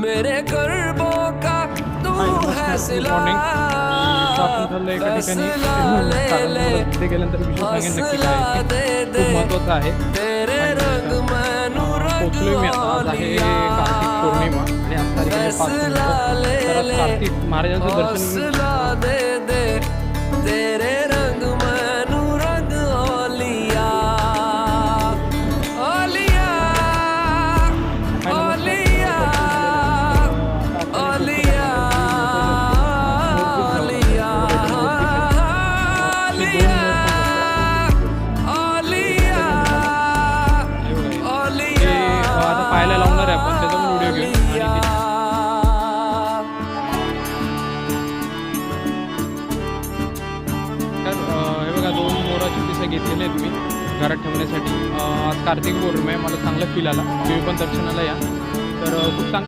मेरे कर्मों का तू फैसला महत्वाचं आहे. तेरे रंग मैनू रंग पोचलोय मी आता. आज आहे कार्तिक पौर्णिमा आणि आज तारीख आहे 5 नोव्हेंबर. तर आज कार्तिक महाराजांचं दर्शन हौसला दे दे तेरे रंग मैनू रंग ओलिया ओलिया ओलिया ओलिया ओलिया ओलिया ओलिया आता पाहायला लावणार आहे आपण, त्याचा पण व्हिडिओ घेऊ. तर हे बघा 2 मोराची पिसं घेतलेले आहेत मी घरात ठेवण्यासाठी. आज कार्तिक पौर्णिमा आहे, मला चांगला फील आला. तुम्ही पण दर्शनाला या. तर खूप चांगलं